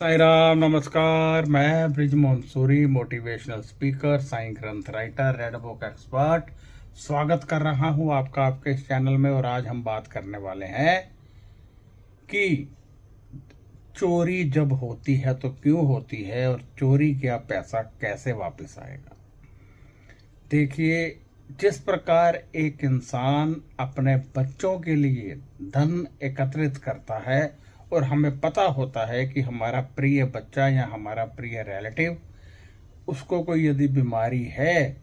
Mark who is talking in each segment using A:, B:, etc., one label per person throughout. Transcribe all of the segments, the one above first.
A: साई राम, नमस्कार। मैं Brijmohan Suri, motivational speaker, Sai ग्रंथ राइटर, रेड बुक एक्सपर्ट, स्वागत कर रहा हूं आपका आपके इस चैनल में। और आज हम बात करने वाले हैं कि चोरी जब होती है तो क्यों होती है और चोरी किया पैसा कैसे वापस आएगा। देखिए, जिस प्रकार एक इंसान अपने बच्चों के लिए धन एकत्रित करता है और हमें पता होता है कि हमारा प्रिय बच्चा या हमारा प्रिय रिलेटिव, उसको कोई यदि बीमारी है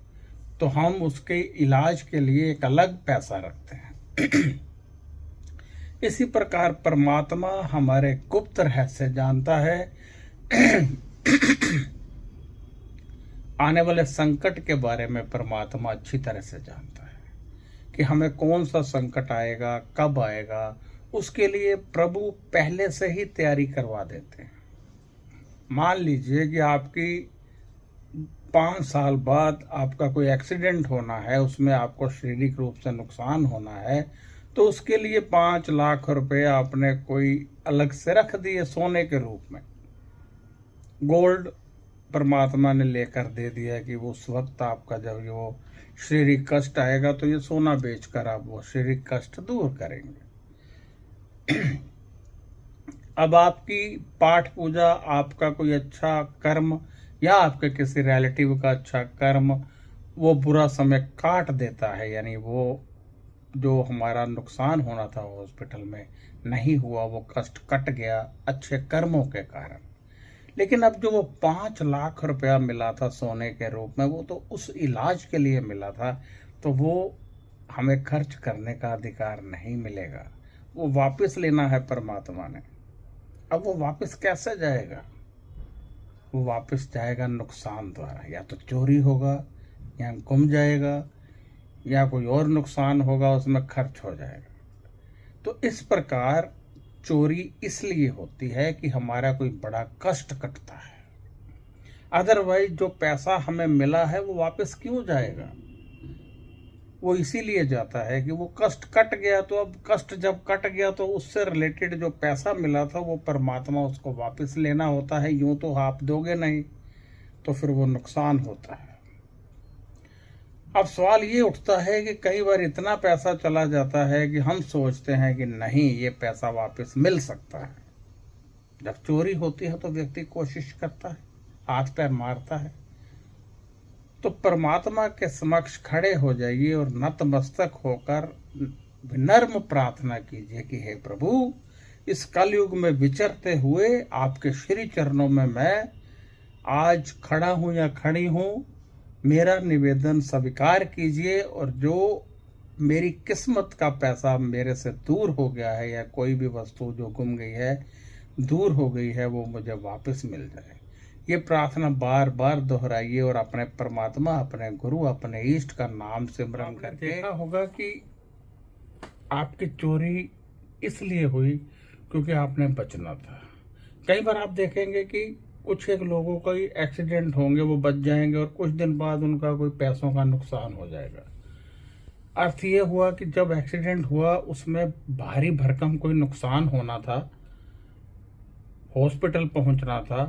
A: तो हम उसके इलाज के लिए एक अलग पैसा रखते हैं। इसी प्रकार परमात्मा हमारे गुप्त रहस्य जानता है। आने वाले संकट के बारे में परमात्मा अच्छी तरह से जानता है कि हमें कौन सा संकट आएगा, कब आएगा। उसके लिए प्रभु पहले से ही तैयारी करवा देते हैं। मान लीजिए कि आपकी 5 साल बाद आपका कोई एक्सीडेंट होना है, उसमें आपको शारीरिक रूप से नुकसान होना है, तो उसके लिए 5 लाख रुपए आपने कोई अलग से रख दिए सोने के रूप में। गोल्ड परमात्मा ने लेकर दे दिया कि वो उस वक्त आपका जब वो शारीरिक कष्ट आएगा तो ये सोना बेचकर आप वो शारीरिक कष्ट दूर करेंगे। अब आपकी पाठ पूजा, आपका कोई अच्छा कर्म या आपके किसी रिलेटिव का अच्छा कर्म वो बुरा समय काट देता है, यानी वो जो हमारा नुकसान होना था हॉस्पिटल में नहीं हुआ, वो कष्ट कट गया अच्छे कर्मों के कारण। लेकिन अब जो वो 5 लाख रुपया मिला था सोने के रूप में, वो तो उस इलाज के लिए मिला था, तो वो हमें खर्च करने का अधिकार नहीं मिलेगा। वो वापस लेना है परमात्मा ने। अब वो वापस कैसे जाएगा? वो वापस जाएगा नुकसान द्वारा, या तो चोरी होगा या गुम जाएगा या कोई और नुकसान होगा, उसमें खर्च हो जाएगा। तो इस प्रकार चोरी इसलिए होती है कि हमारा कोई बड़ा कष्ट कटता है। अदरवाइज जो पैसा हमें मिला है वो वापस क्यों जाएगा? वो इसीलिए जाता है कि वो कष्ट कट गया। तो अब कष्ट जब कट गया तो उससे रिलेटेड जो पैसा मिला था वो परमात्मा उसको वापस लेना होता है। यूं तो आप दोगे नहीं, तो फिर वो नुकसान होता है। अब सवाल ये उठता है कि कई बार इतना पैसा चला जाता है कि हम सोचते हैं कि नहीं, ये पैसा वापस मिल सकता है। जब चोरी होती है तो व्यक्ति कोशिश करता है, हाथ पैर मारता है। तो परमात्मा के समक्ष खड़े हो जाइए और नतमस्तक होकर विनम्र प्रार्थना कीजिए कि हे प्रभु, इस कलयुग में विचरते हुए आपके श्री चरणों में मैं आज खड़ा हूं या खड़ी हूं। मेरा निवेदन स्वीकार कीजिए, और जो मेरी किस्मत का पैसा मेरे से दूर हो गया है या कोई भी वस्तु जो गुम गई है, दूर हो गई है, वो मुझे वापस मिल जाए। ये प्रार्थना बार बार दोहराइए और अपने परमात्मा, अपने गुरु, अपने इष्ट का नाम सिमरन करके देखा होगा कि आपकी चोरी इसलिए हुई क्योंकि आपने बचना था। कई बार आप देखेंगे कि कुछ एक लोगों का ही एक्सीडेंट होंगे, वो बच जाएंगे और कुछ दिन बाद उनका कोई पैसों का नुकसान हो जाएगा। अर्थ ये हुआ कि जब एक्सीडेंट हुआ उसमें भारी भरकम कोई नुकसान होना था, हॉस्पिटल पहुंचना था,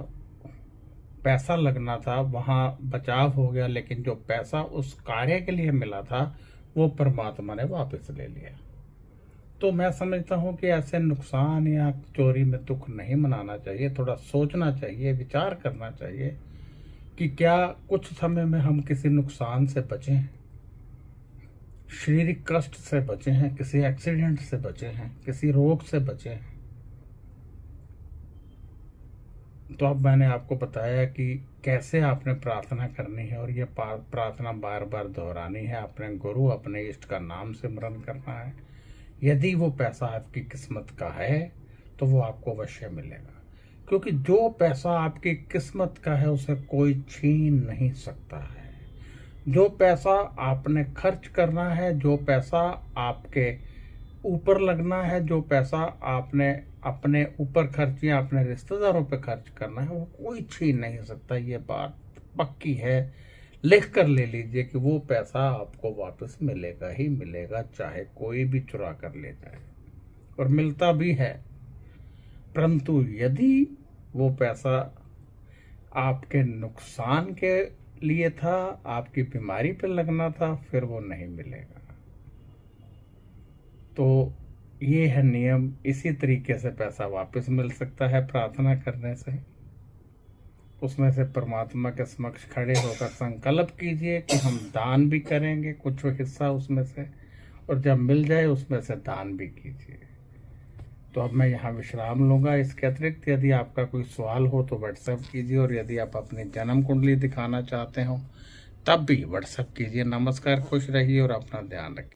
A: पैसा लगना था, वहां बचाव हो गया, लेकिन जो पैसा उस कार्य के लिए मिला था वो परमात्मा ने वापस ले लिया। तो मैं समझता हूं कि ऐसे नुकसान या चोरी में दुख नहीं मनाना चाहिए। थोड़ा सोचना चाहिए, विचार करना चाहिए कि क्या कुछ समय में हम किसी नुकसान से बचे हैं, शारीरिक कष्ट से बचे हैं, किसी एक्सीडेंट से बचे हैं, किसी रोग से बचे हैं। तो अब मैंने आपको बताया कि कैसे आपने प्रार्थना करनी है, और ये प्रार्थना बार बार दोहरानी है। अपने गुरु, अपने इष्ट का नाम सिमरन करना है। यदि वो पैसा आपकी किस्मत का है तो वो आपको अवश्य मिलेगा, क्योंकि जो पैसा आपकी किस्मत का है उसे कोई छीन नहीं सकता है। जो पैसा आपने खर्च करना है, जो पैसा आपके ऊपर लगना है, जो पैसा आपने अपने ऊपर खर्च या अपने रिश्तेदारों पे खर्च करना है, वो कोई छीन नहीं सकता। ये बात पक्की है, लिख कर ले लीजिए कि वो पैसा आपको वापस मिलेगा ही मिलेगा, चाहे कोई भी चुरा कर ले जाए, और मिलता भी है। परंतु यदि वो पैसा आपके नुकसान के लिए था, आपकी बीमारी पे लगना था, फिर वो नहीं मिलेगा। तो ये है नियम। इसी तरीके से पैसा वापस मिल सकता है प्रार्थना करने से। उसमें से परमात्मा के समक्ष खड़े होकर संकल्प कीजिए कि हम दान भी करेंगे कुछ हिस्सा उसमें से, और जब मिल जाए उसमें से दान भी कीजिए। तो अब मैं यहाँ विश्राम लूँगा। इसके अतिरिक्त यदि आपका कोई सवाल हो तो व्हाट्सएप कीजिए, और यदि आप अपनी जन्म कुंडली दिखाना चाहते हो तब भी व्हाट्सएप कीजिए। नमस्कार, खुश रहिए और अपना ध्यान रखिए।